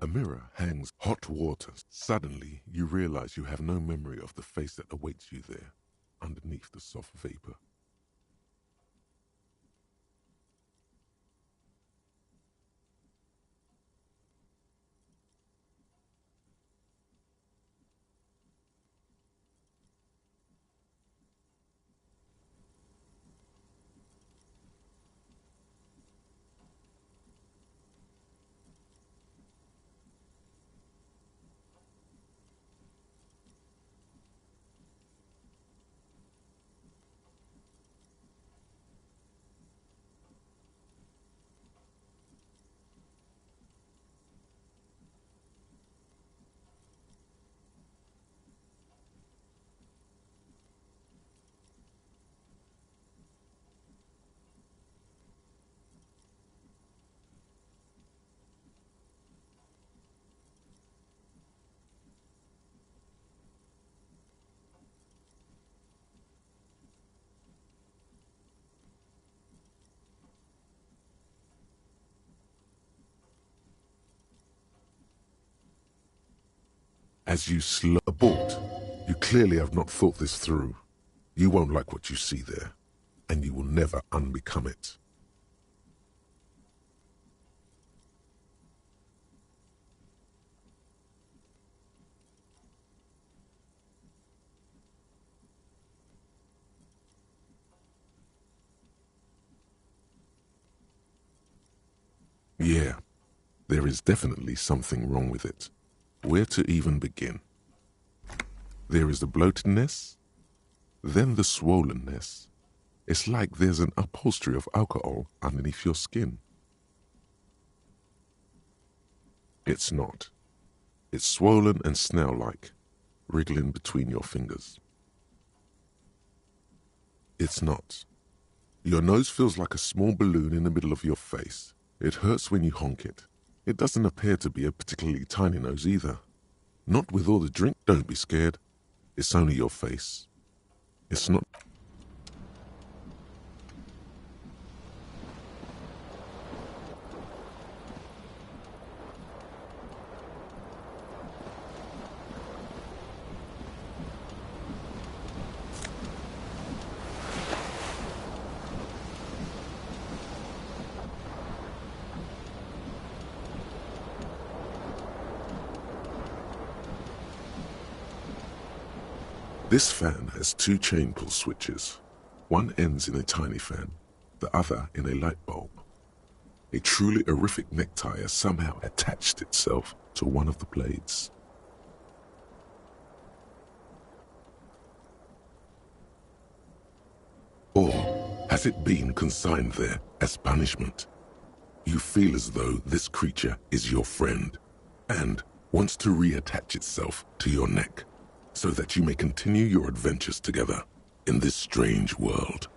A mirror hangs hot water. Suddenly, you realize you have no memory of the face that awaits you there, underneath the soft vapor. As you abort, you clearly have not thought this through. You won't like what you see there, and you will never unbecome it. Yeah, there is definitely something wrong with it. Where to even begin? There is the bloatedness, then the swollenness. It's like there's an upholstery of alcohol underneath your skin. It's not. It's swollen and snail-like, wriggling between your fingers. It's not. Your nose feels like a small balloon in the middle of your face. It hurts when you honk it. It doesn't appear to be a particularly tiny nose either. Not with all the drink. Don't be scared. It's only your face. It's not. This fan has two chain pull switches. One ends in a tiny fan, the other in a light bulb. A truly horrific necktie has somehow attached itself to one of the blades. Or has it been consigned there as punishment? You feel as though this creature is your friend and wants to reattach itself to your neck, so that you may continue your adventures together in this strange world.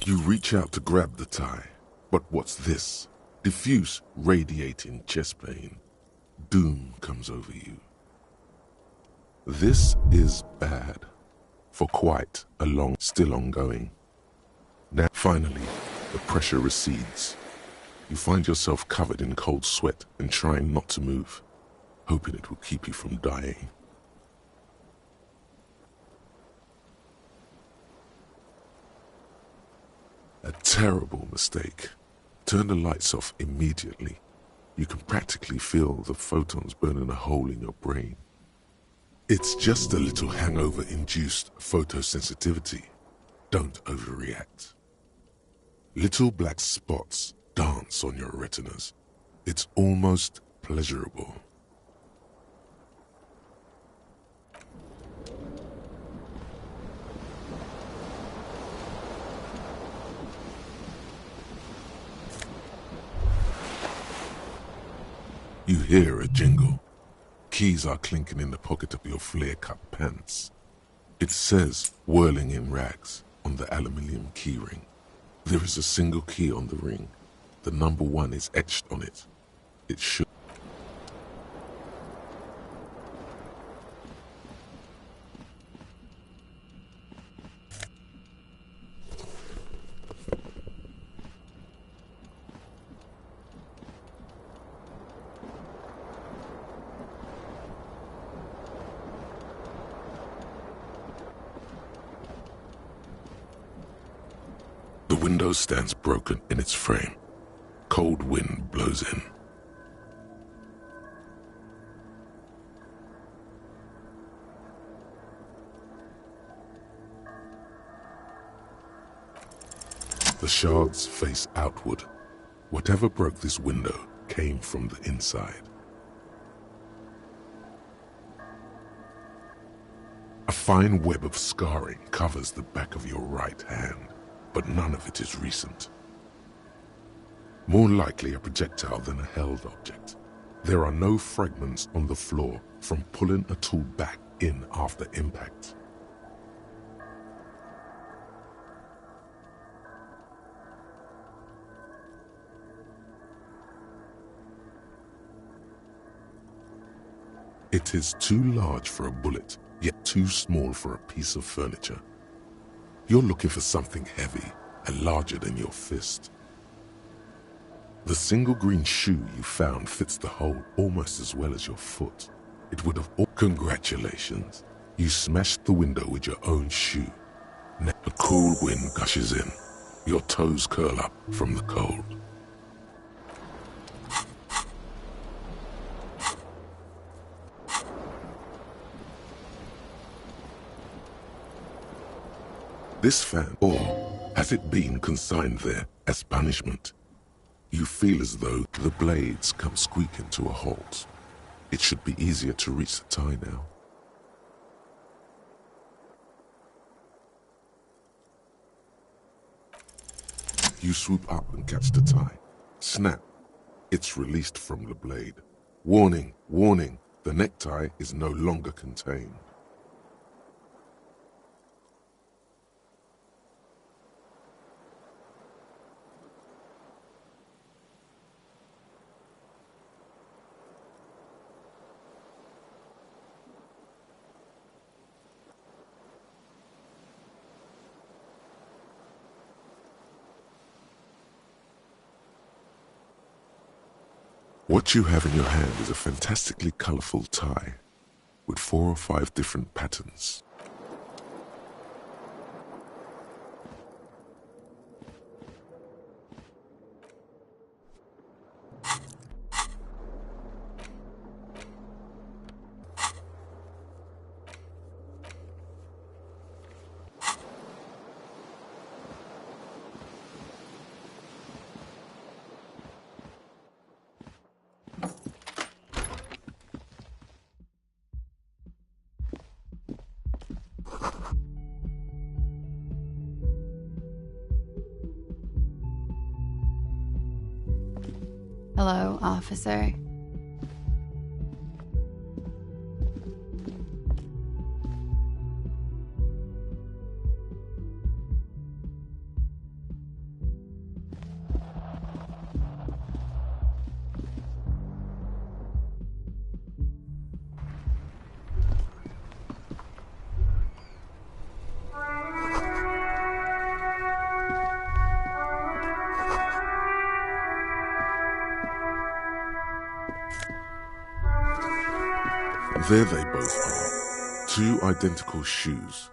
You reach out to grab the tie, but what's this? Diffuse, radiating chest pain. doom comes over you. This is bad for quite a long, still ongoing. Now, finally, the pressure recedes. You find yourself covered in cold sweat and trying not to move, hoping it will keep you from dying. A terrible mistake. Turn the lights off immediately. You can practically feel the photons burning a hole in your brain. It's just a little hangover-induced photosensitivity. Don't overreact. Little black spots dance on your retinas. It's almost pleasurable. You hear a jingle. Keys are clinking in the pocket of your flare-cut pants. It says, whirling in rags, on the aluminium keyring. There is a single key on the ring. The number 1 is etched on it. It should. The window stands broken in its frame. Cold wind blows in. The shards face outward. Whatever broke this window came from the inside. A fine web of scarring covers the back of your right hand, but none of it is recent. More likely a projectile than a held object. There are no fragments on the floor from pulling a tool back in after impact. It is too large for a bullet, yet too small for a piece of furniture. You're looking for something heavy and larger than your fist. The single green shoe you found fits the hole almost as well as your foot. It would have all... Congratulations. You smashed the window with your own shoe. Now a cool wind gushes in. Your toes curl up from the cold. This fan, or has it been consigned there as punishment? You feel as though the blades come squeaking to a halt. It should be easier to reach the tie now. You swoop up and catch the tie. Snap. It's released from the blade. Warning, warning, the necktie is no longer contained. What you have in your hand is a fantastically colorful tie with 4 or 5 different patterns. Hello, officer. There they both are. Two identical shoes,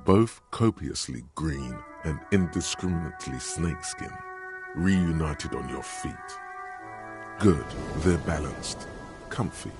both copiously green and indiscriminately snakeskin, reunited on your feet. Good, they're balanced, comfy.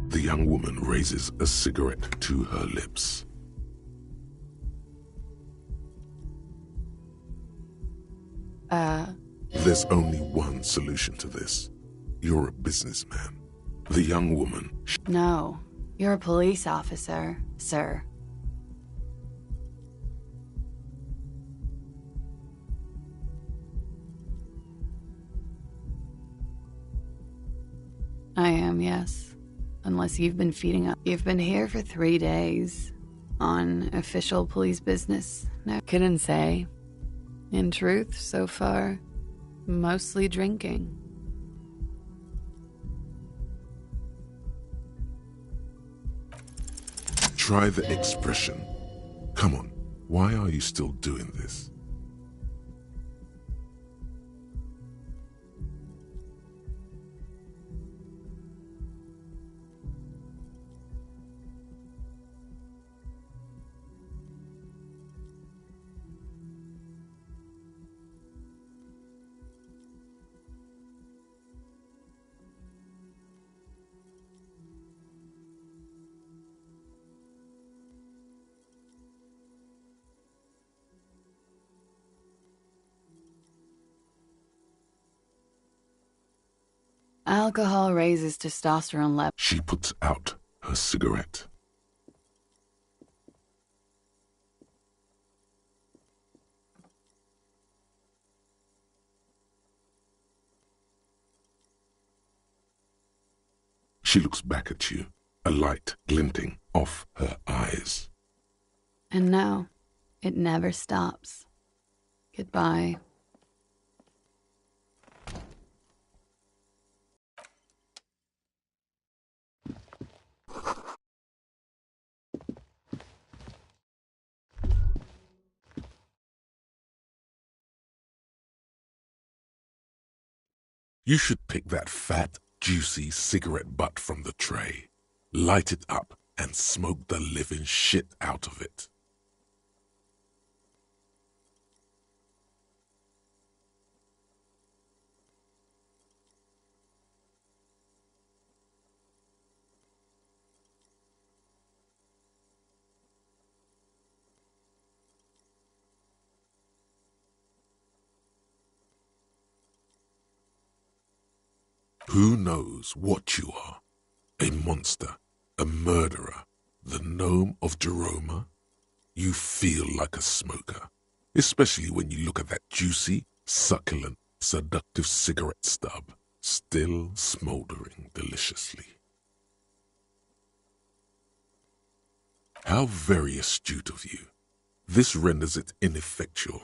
The young woman raises a cigarette to her lips. There's only one solution to this. You're a businessman. The young woman... No, you're a police officer, sir. I am, yes. Unless you've been feeding up. You've been here for 3 days. On official police business. No, couldn't say. In truth, so far, mostly drinking. Try the expression. Come on, why are you still doing this? Alcohol raises testosterone levels. She puts out her cigarette. She looks back at you, a light glinting off her eyes. And no, it never stops. Goodbye. You should pick that fat, juicy cigarette butt from the tray, light it up, and smoke the living shit out of it. Who knows what you are? A monster, a murderer, the gnome of Jeroma? You feel like a smoker, especially when you look at that juicy, succulent, seductive cigarette stub, still smoldering deliciously. How very astute of you. This renders it ineffectual.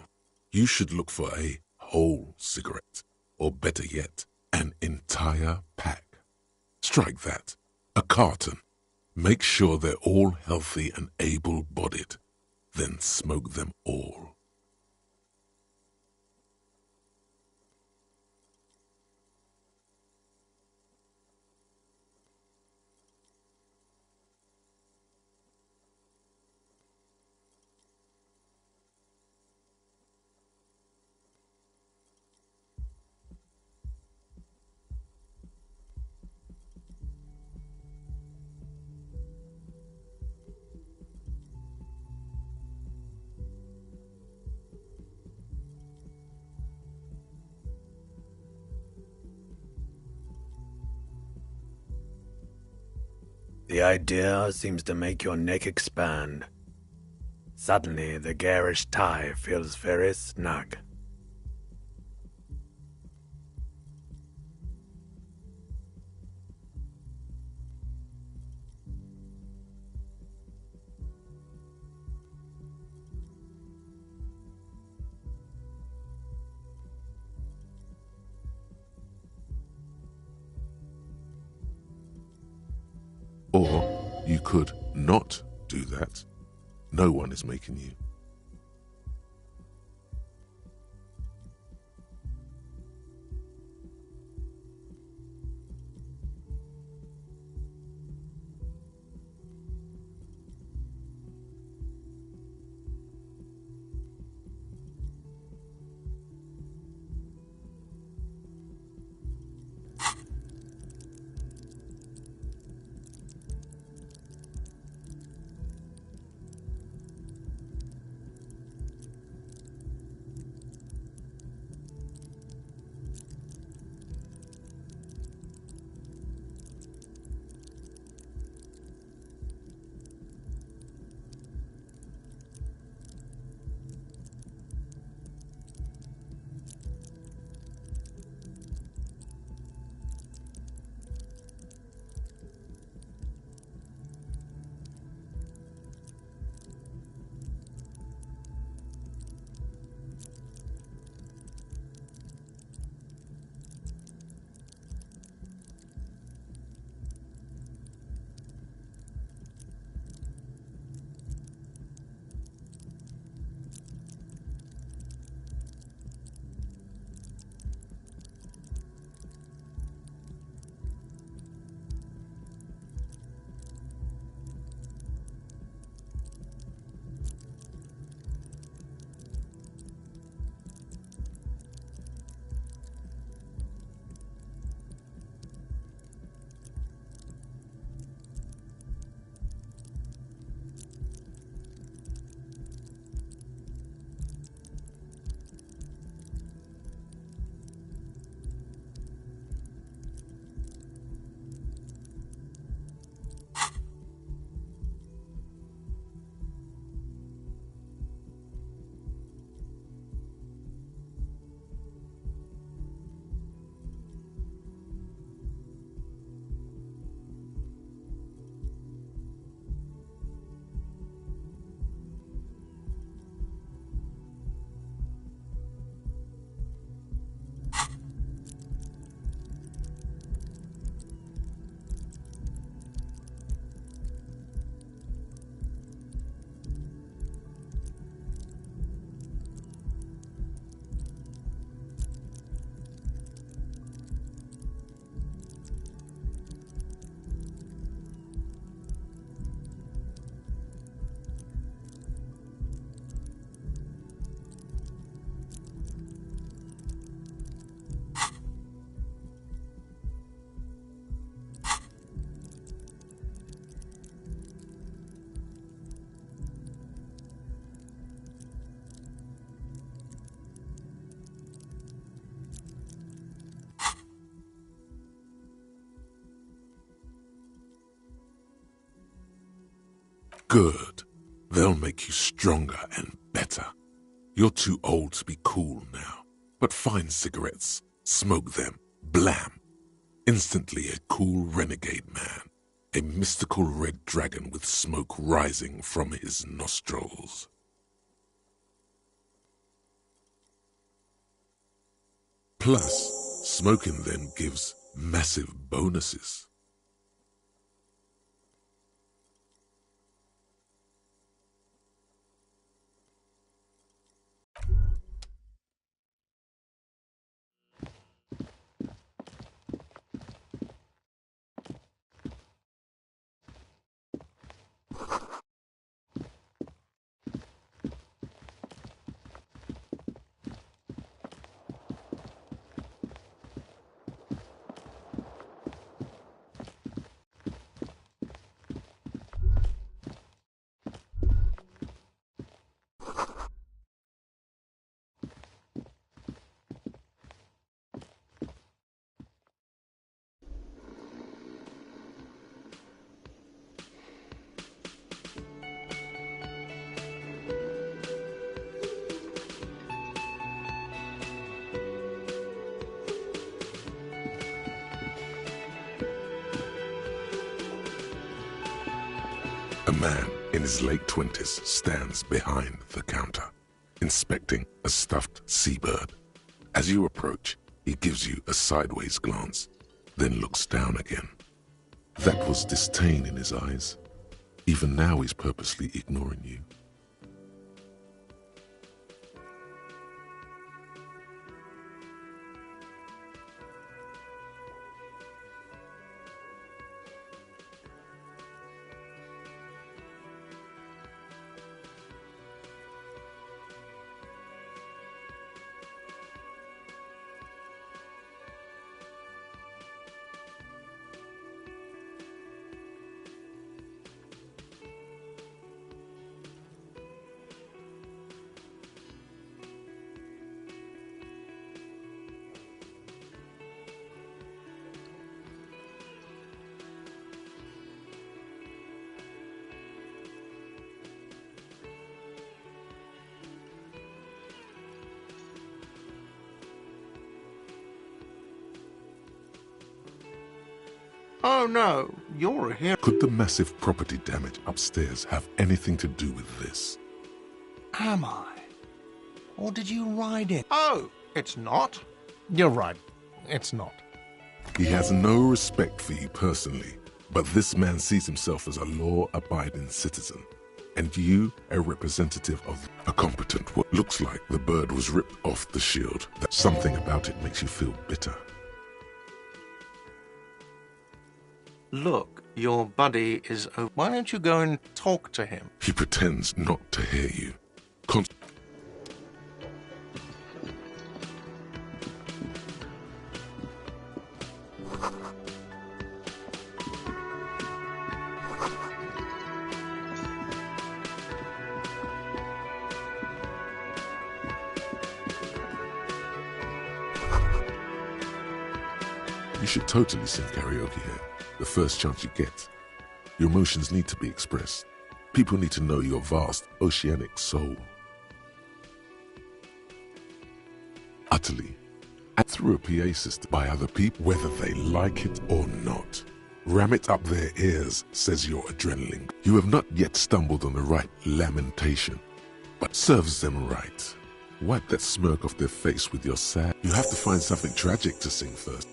You should look for a whole cigarette, or better yet, an entire pack. Strike that. A carton. Make sure they're all healthy and able-bodied. Then smoke them all. The idea seems to make your neck expand. Suddenly, the garish tie feels very snug. Or you could not do that. No one is making you. Good. They'll make you stronger and better. You're too old to be cool now, but find cigarettes, smoke them, blam. Instantly a cool renegade man, a mystical red dragon with smoke rising from his nostrils. Plus, smoking them gives massive bonuses. A man in his late 20s stands behind the counter, inspecting a stuffed seabird. As you approach, he gives you a sideways glance, then looks down again. That was disdain in his eyes. Even now he's purposely ignoring you. Oh no, you're a hero. Could the massive property damage upstairs have anything to do with this? Am I? Or did you ride it? Oh, it's not. You're right, it's not. He has no respect for you personally, but this man sees himself as a law-abiding citizen, and you a representative of a competent what looks like the bird was ripped off the shield. That something about it makes you feel bitter. Look, your buddy is over. Why don't you go and talk to him? He pretends not to hear you. You should totally sing karaoke here, the first chance you get. Your emotions need to be expressed. People need to know your vast, oceanic soul. Utterly, and through a PA system by other people, whether they like it or not. Ram it up their ears, says your adrenaline. You have not yet stumbled on the right lamentation, but serves them right. Wipe that smirk off their face with your sad. You have to find something tragic to sing first.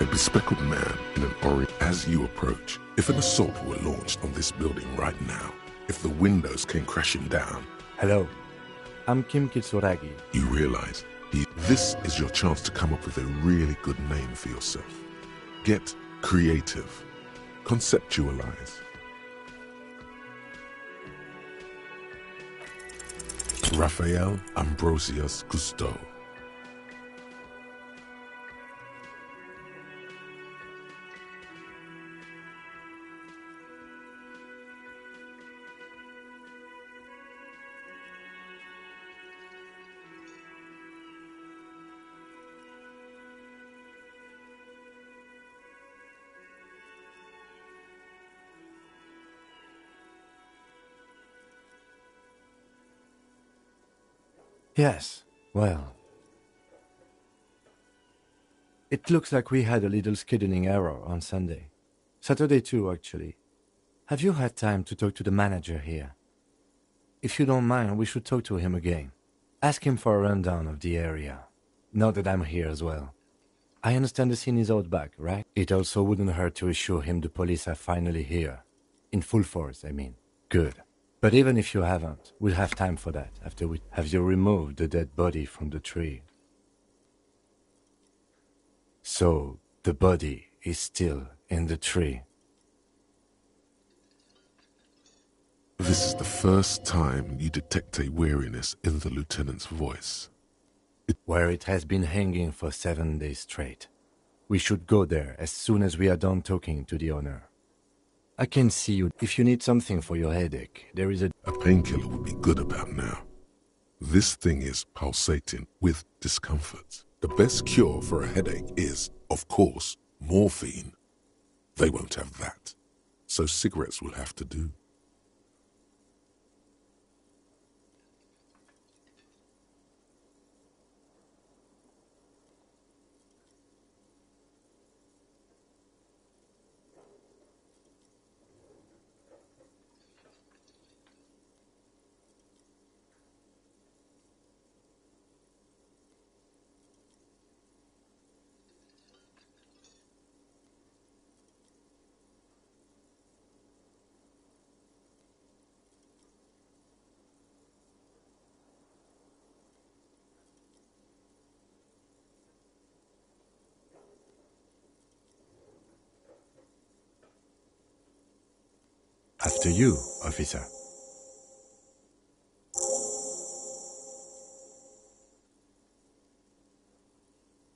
A bespectacled man in an orange as you approach. If an assault were launched on this building right now, if the windows came crashing down, Hello, I'm Kim Kitsuragi. you realize this is your chance to come up with a really good name for yourself. Get creative. Conceptualize. Raphael Ambrosius Cousteau. Yes, well. It looks like we had a little scheduling error on Sunday. Saturday too, actually. Have you had time to talk to the manager here? If you don't mind, we should talk to him again. Ask him for a rundown of the area. Now that I'm here as well. I understand the scene is out back, right? It also wouldn't hurt to assure him the police are finally here. In full force, I mean. Good. But even if you haven't, we'll have time for that after we have you removed the dead body from the tree. So, the body is still in the tree. This is the first time you detect a weariness in the lieutenant's voice. Where it has been hanging for 7 days straight. We should go there as soon as we are done talking to the owner. I can see you. If you need something for your headache, there is a painkiller would be good about now. This thing is pulsating with discomfort. The best cure for a headache is, of course, morphine. They won't have that, so cigarettes will have to do. After you, officer.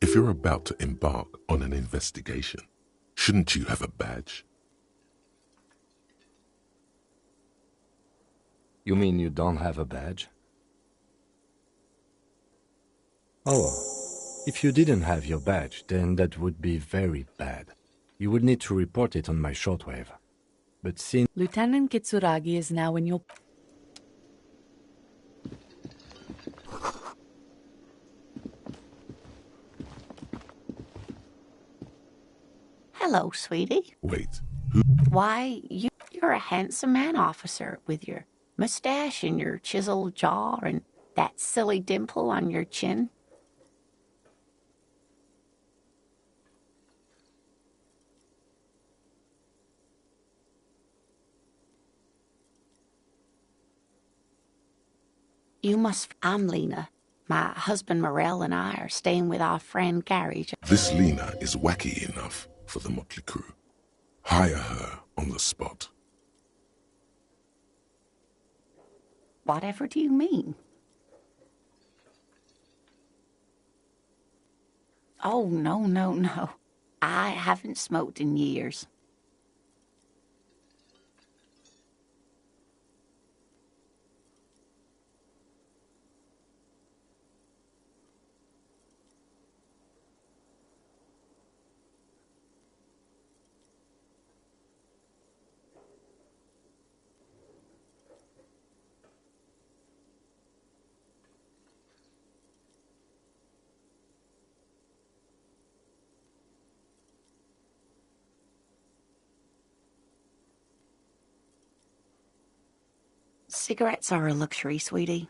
If you're about to embark on an investigation, shouldn't you have a badge? You mean you don't have a badge? Oh, if you didn't have your badge, then that would be very bad. You would need to report it on my shortwave. But since Lieutenant Kitsuragi is now in your... Hello, sweetie. Wait, Why, you're a handsome man, officer, with your mustache and your chiseled jaw and that silly dimple on your chin. I'm Lena. My husband Morel and I are staying with our friend Gary. this Lena is wacky enough for the motley crew. Hire her on the spot. Whatever do you mean? Oh, no. I haven't smoked in years. Cigarettes are a luxury, sweetie.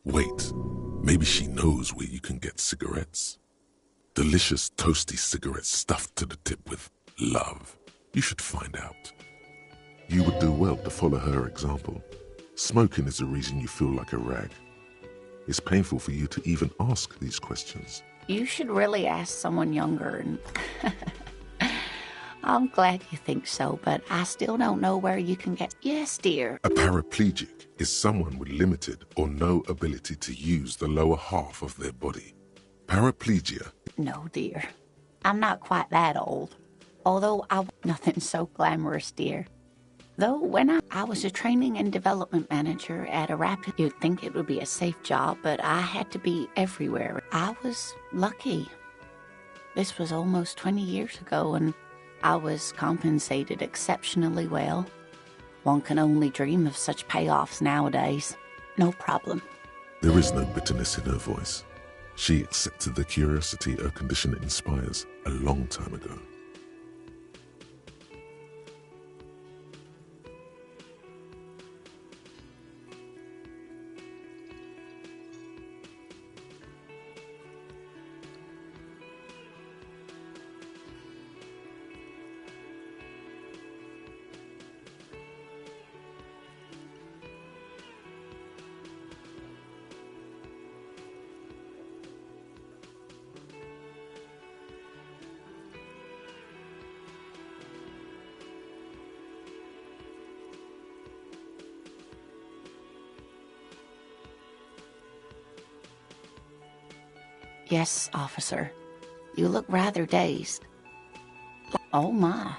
Wait, maybe she knows where you can get cigarettes. Delicious toasty cigarettes stuffed to the tip with love. You should find out. You would do well to follow her example. Smoking is the reason you feel like a rag. It's painful for you to even ask these questions. You should really ask someone younger and... I'm glad you think so, but I still don't know where you can get... Yes, dear. A paraplegic is someone with limited or no ability to use the lower half of their body. Paraplegia. No, dear. I'm not quite that old. Although nothing so glamorous, dear. Though when I was a training and development manager at a rapid, you'd think it would be a safe job, but I had to be everywhere. I was lucky. This was almost 20 years ago, and I was compensated exceptionally well. One can only dream of such payoffs nowadays. No problem. There is no bitterness in her voice. She accepted the curiosity her condition inspires a long time ago. Yes, officer. You look rather dazed. Oh my.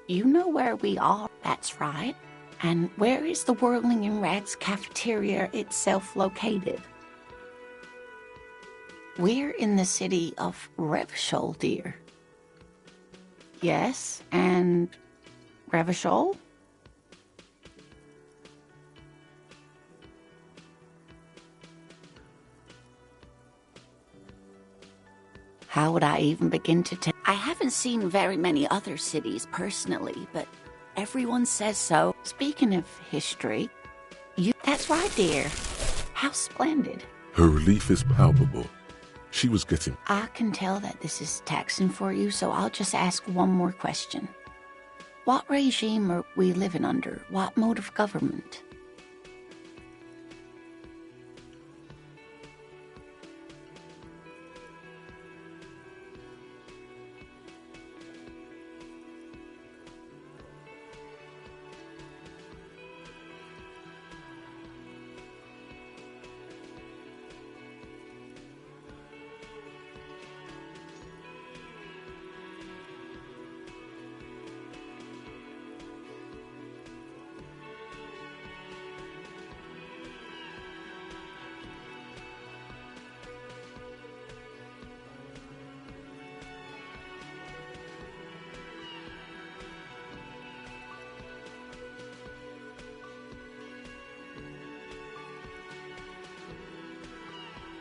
You know where we are, that's right. And where is the Whirling in Rags cafeteria itself located? We're in the city of Revachol, dear. Yes, and Revachol? How would I even begin to tell? I haven't seen very many other cities personally, but everyone says so. Speaking of history, that's right, dear. How splendid. Her relief is palpable. She was getting... I can tell that this is taxing for you, so I'll just ask one more question. What regime are we living under? What mode of government?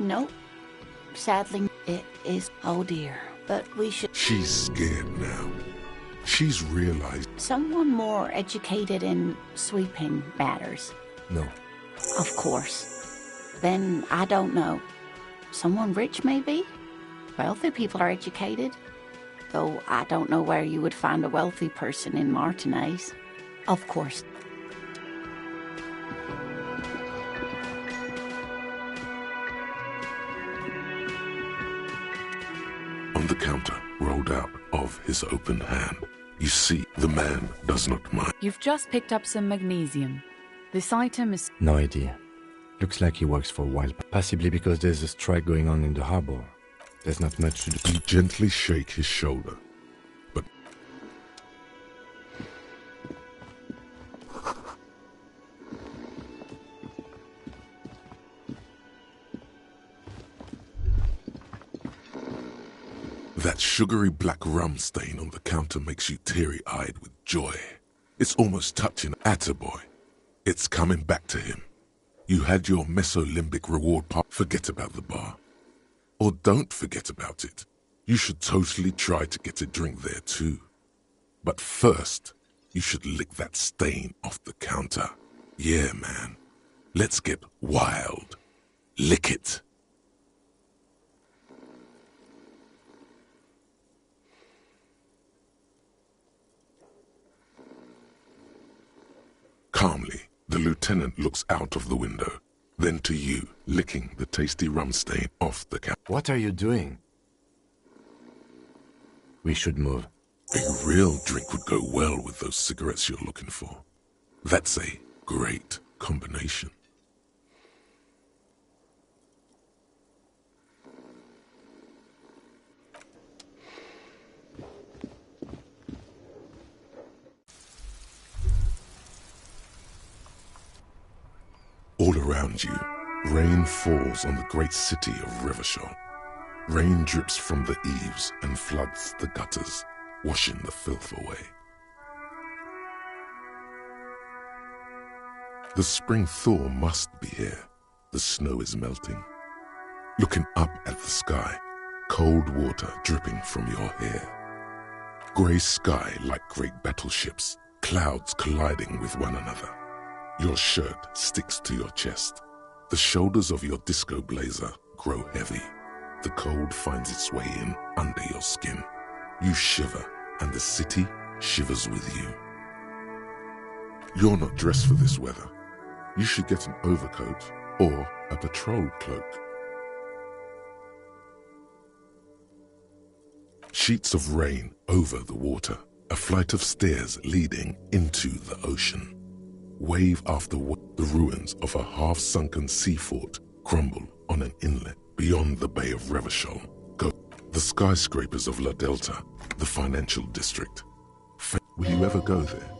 Nope. Sadly, it is. Oh dear. But we should... She's scared now. She's realized... Someone more educated in sweeping matters. No. Of course. Then I don't know. Someone rich, maybe? Wealthy people are educated. Though I don't know where you would find a wealthy person in Martinez. Of course. On the counter, rolled out of his open hand, you see the man does not mind. You've just picked up some magnesium. This item is... No idea. Looks like he works for a while, possibly because there's a strike going on in the harbor. There's not much to do. You gently shake his shoulder, but... That sugary black rum stain on the counter makes you teary-eyed with joy. It's almost touching. Attaboy. It's coming back to him. You had your mesolimbic reward part. Forget about the bar. Or don't forget about it. You should totally try to get a drink there too. But first, you should lick that stain off the counter. Yeah, man. Let's get wild. Lick it. Calmly, the lieutenant looks out of the window, then to you, licking the tasty rum stain off the counter. What are you doing? We should move. A real drink would go well with those cigarettes you're looking for. That's a great combination. All around you, rain falls on the great city of Revachol. Rain drips from the eaves and floods the gutters, washing the filth away. The spring thaw must be here. The snow is melting. Looking up at the sky, cold water dripping from your hair. Grey sky like great battleships, clouds colliding with one another. Your shirt sticks to your chest. The shoulders of your disco blazer grow heavy. The cold finds its way in under your skin. You shiver, and the city shivers with you. You're not dressed for this weather. You should get an overcoat or a patrol cloak. Sheets of rain over the water, a flight of stairs leading into the ocean. Wave after wave, the ruins of a half-sunken sea fort crumble on an inlet beyond the Bay of Revachol. Go the skyscrapers of La Delta, the financial district. Will you ever go there?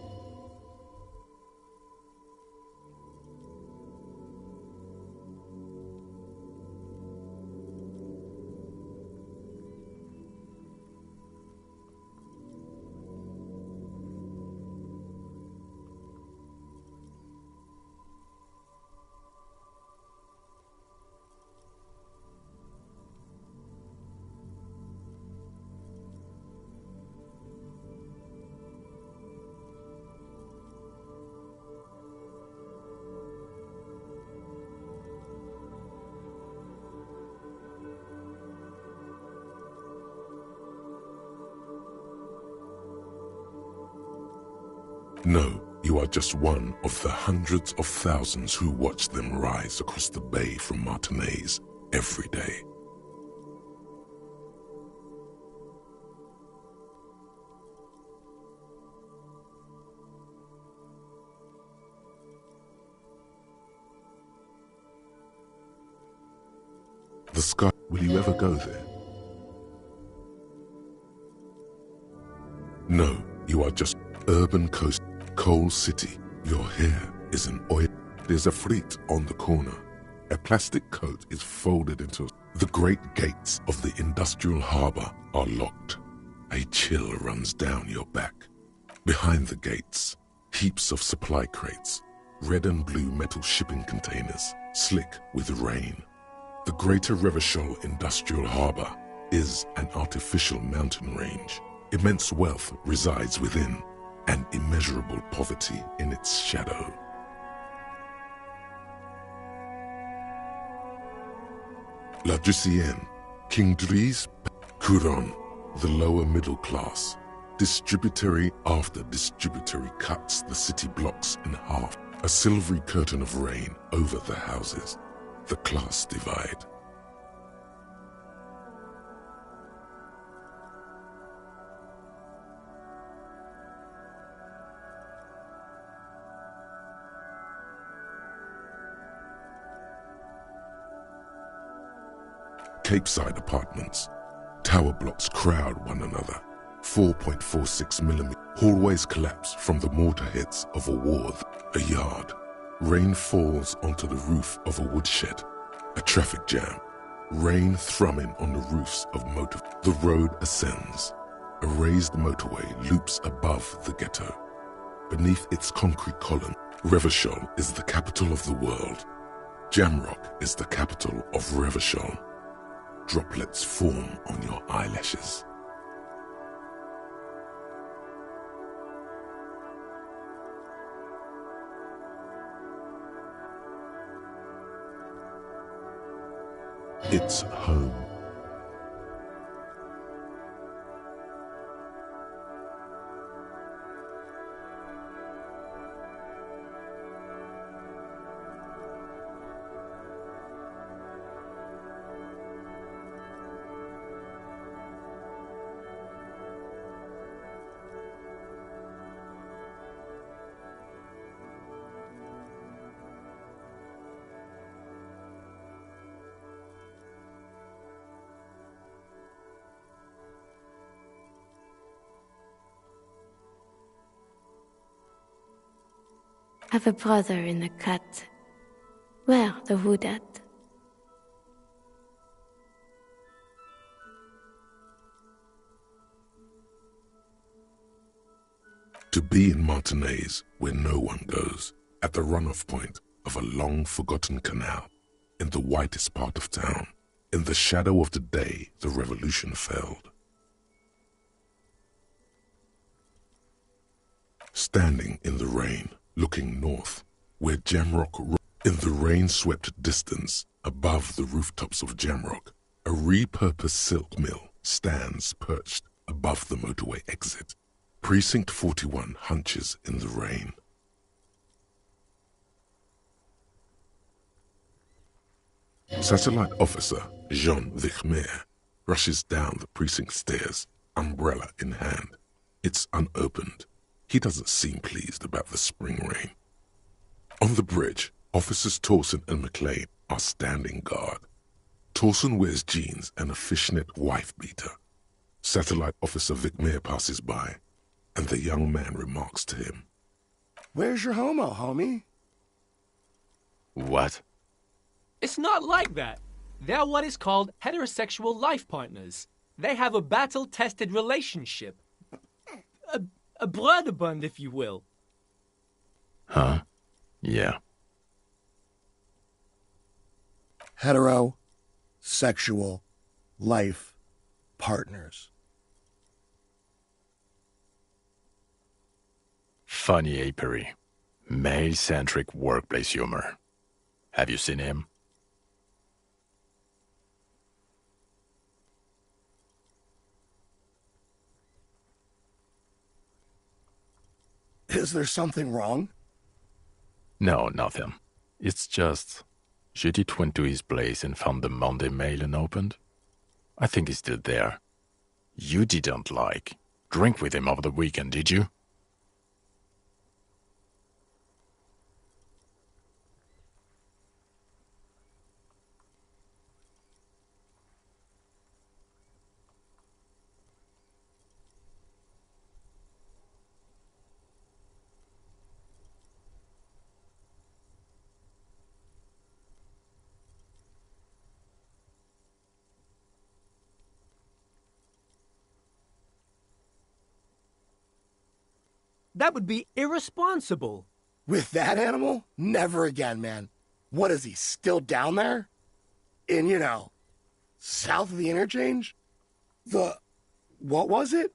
No, you are just one of the hundreds of thousands who watch them rise across the bay from Martinez every day. The sky, will you ever go there? No, you are just urban coast, coal city. Your hair is an oil. There's a fleet on the corner. A plastic coat is folded into. The great gates of the industrial harbor are locked. A chill runs down your back. Behind the gates, heaps of supply crates, red and blue metal shipping containers, slick with rain. The Greater Revachol Industrial Harbor is an artificial mountain range. Immense wealth resides within, and immeasurable poverty in its shadow. La Drusienne, King Dries, Couron, the lower middle class. Distributary after distributary cuts the city blocks in half. A silvery curtain of rain over the houses. The class divide. Capeside apartments. Tower blocks crowd one another. 4.46mm. Hallways collapse from the mortar heads of a ward. A yard. Rain falls onto the roof of a woodshed. A traffic jam. Rain thrumming on the roofs of motor. The road ascends. A raised motorway loops above the ghetto. Beneath its concrete column, Revachol is the capital of the world. Jamrock is the capital of Revachol. Droplets form on your eyelashes. It's home. Have a brother in the cut. Where the wood at? To be in Martinez, where no one goes, at the runoff point of a long-forgotten canal, in the whitest part of town, in the shadow of the day the revolution failed. Standing in the rain, looking north, where Jamrock, in the rain-swept distance, above the rooftops of Jamrock, a repurposed silk mill stands perched above the motorway exit. Precinct 41 hunches in the rain. Satellite officer Jean Vichmer rushes down the precinct stairs, umbrella in hand. It's unopened. He doesn't seem pleased about the spring rain. On the bridge, officers Torson and McLean are standing guard. Torson wears jeans and a fishnet wife-beater. Satellite officer Vichmer passes by, and the young man remarks to him, "Where's your homo, homie?" What? It's not like that. They're what is called heterosexual life partners. They have a battle-tested relationship. A blood bond, if you will. Huh? Yeah. Heterosexual life partners. Funny apery. Male-centric workplace humor. Have you seen him? Is there something wrong? No, nothing. It's just... Judith went to his place and found the Monday mail unopened. I think he's still there. You didn't, drink with him over the weekend, did you? That would be irresponsible. With that animal? Never again, man. What is he, still down there? In, south of the interchange? What was it?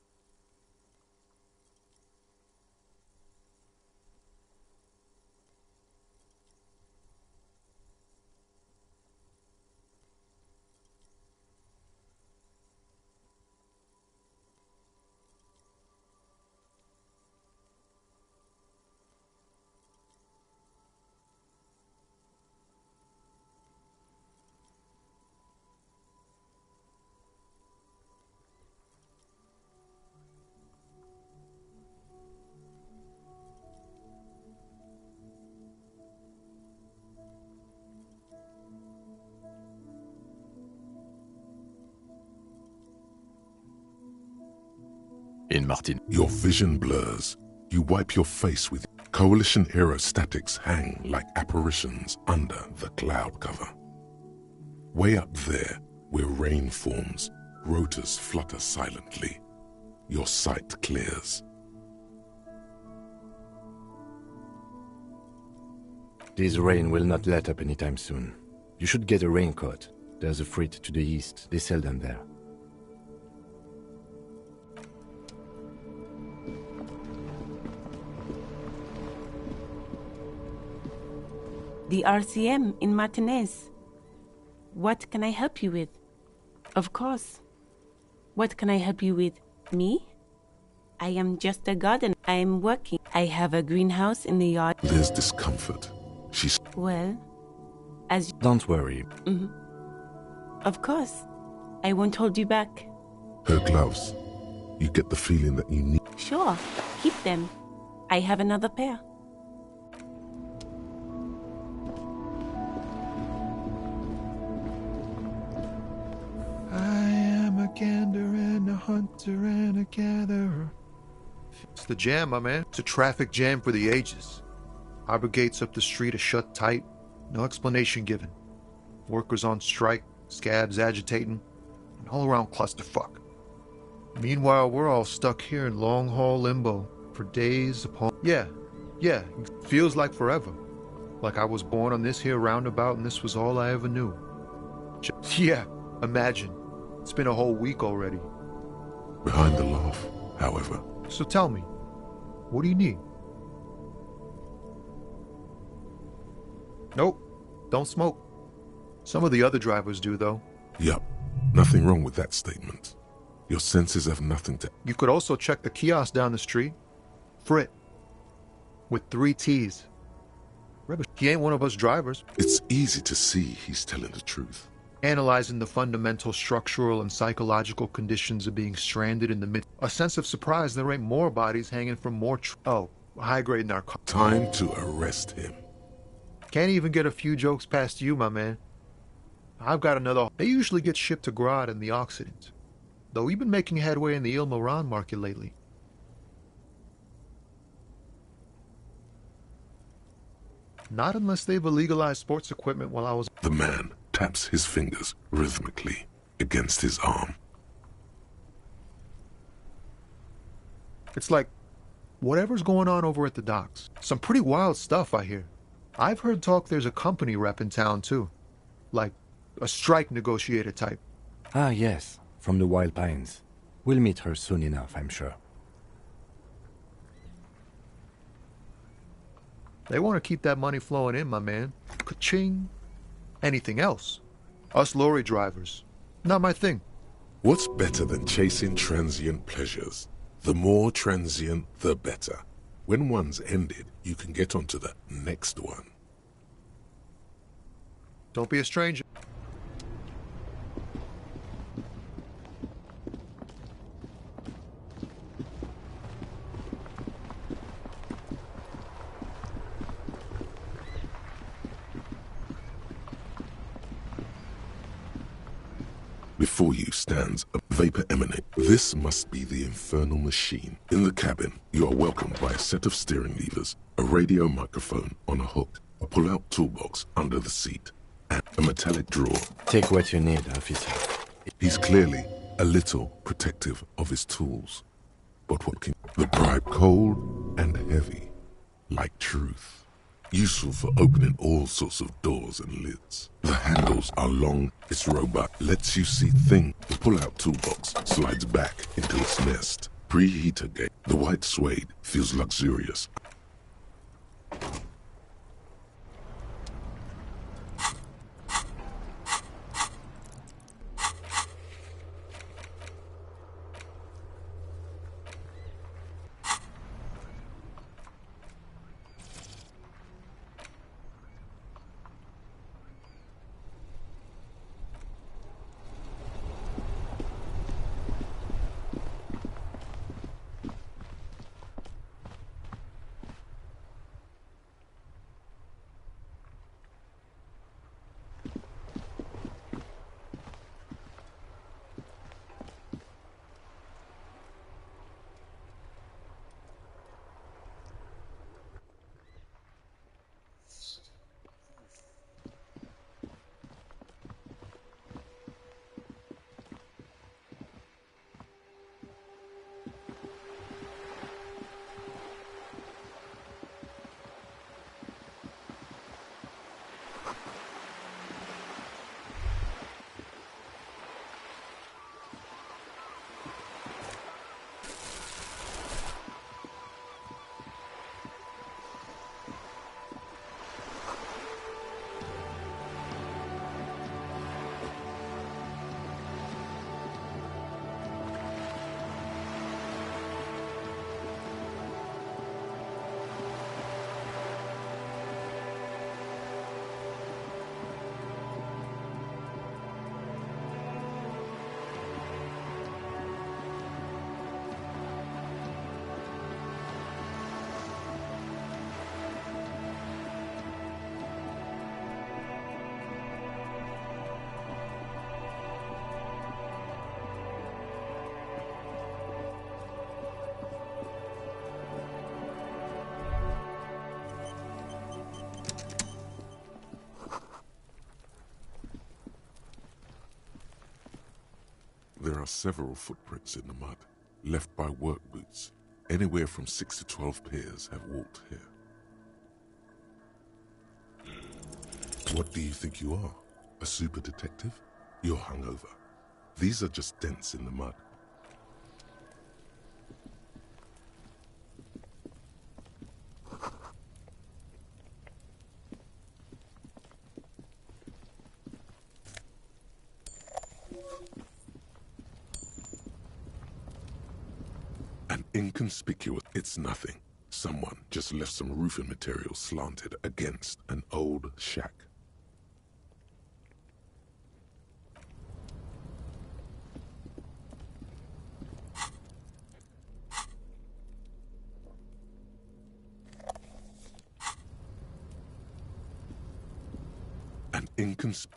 In Martin. Your vision blurs. You wipe your face with Coalition aerostatics hang like apparitions under the cloud cover. Way up there, where rain forms, rotors flutter silently. Your sight clears. This rain will not let up anytime soon. You should get a raincoat. There's a freight to the east. They sell them there. The RCM in Martinez. What can I help you with? Of course. What can I help you with? Me? I am just a gardener. I am working. I have a greenhouse in the yard. There's discomfort. She's... Well, as... Don't worry. Mm-hmm. Of course. I won't hold you back. Her gloves. You get the feeling that you need... Sure. Keep them. I have another pair. I am a gander and a hunter and a gatherer. It's the jam, my man. It's a traffic jam for the ages. Arbor gates up the street are shut tight. No explanation given. Workers on strike, scabs agitating, an all-around clusterfuck. Meanwhile, we're all stuck here in long-haul limbo for days upon... Yeah, it feels like forever. Like I was born on this here roundabout and this was all I ever knew. Yeah, imagine. It's been a whole week already. Behind the laugh, however. So tell me, what do you need? Nope, don't smoke. Some of the other drivers do, though. Yup, nothing wrong with that statement. Your senses have nothing to... You could also check the kiosk down the street. Frit. With 3 T's. He ain't one of us drivers. It's easy to see he's telling the truth. Analyzing the fundamental structural and psychological conditions of being stranded in the mid... A sense of surprise there ain't more bodies hanging from more... high-grade narcotics. Time to arrest him. Can't even get a few jokes past you, my man. I've got another... They usually get shipped to Grodd in the Occident. Though we've been making headway in the Ilmaran market lately. Not unless they've illegalized sports equipment while I was... The man taps his fingers rhythmically against his arm. It's like, whatever's going on over at the docks. Some pretty wild stuff, I hear. I've heard talk there's a company rep in town, too. Like, a strike negotiator type. Ah, yes, from the Wild Pines. We'll meet her soon enough, I'm sure. They want to keep that money flowing in, my man. Ka-ching. Anything else? Us lorry drivers. Not my thing. What's better than chasing transient pleasures? The more transient, the better. When one's ended, you can get onto the next one. Don't be a stranger. Before you stands a vapor emanate. This must be the infernal machine. In the cabin, you are welcomed by a set of steering levers, a radio microphone on a hook, a pull-out toolbox under the seat, and a metallic drawer. Take what you need, officer. He's clearly a little protective of his tools. But what can... The bribe cold and heavy, like truth. Useful for opening all sorts of doors and lids. The handles are long, it's robust, lets you see things. The pull-out toolbox slides back into its nest. Preheater gate. The white suede feels luxurious. are several footprints in the mud, left by work boots. Anywhere from 6 to 12 pairs have walked here. What do you think you are? A super detective? You're hungover. These are just dents in the mud. An inconspicuous, it's nothing. Someone just left some roofing material slanted against an old shack.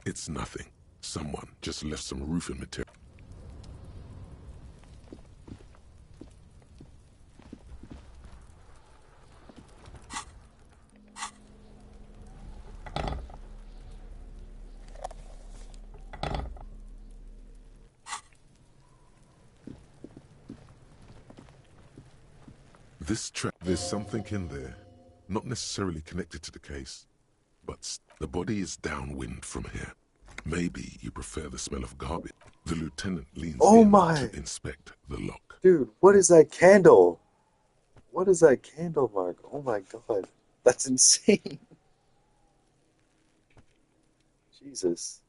It's nothing. Someone just left some roofing material. There's something in there, not necessarily connected to the case, but the body is downwind from here. Maybe you prefer the smell of garbage. The lieutenant leans in to inspect the lock. Dude, what is that candle? What is that candle mark? Oh my god. That's insane. Jesus.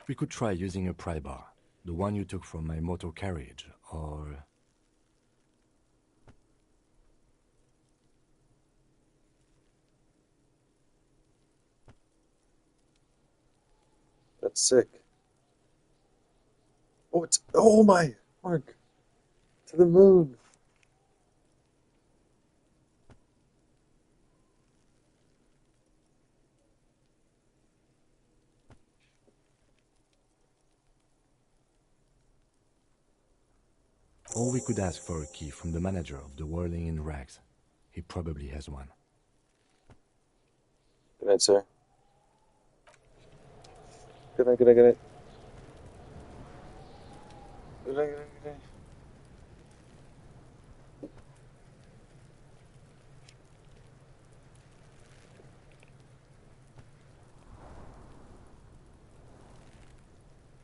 We could try using a pry bar, the one you took from my motor carriage, or... That's sick. Oh, it's... Oh my... Mark. To the moon. Or we could ask for a key from the manager of the Whirling in Rags. He probably has one. Good night, sir. Good night, good night, good night. Good night, good night, good night.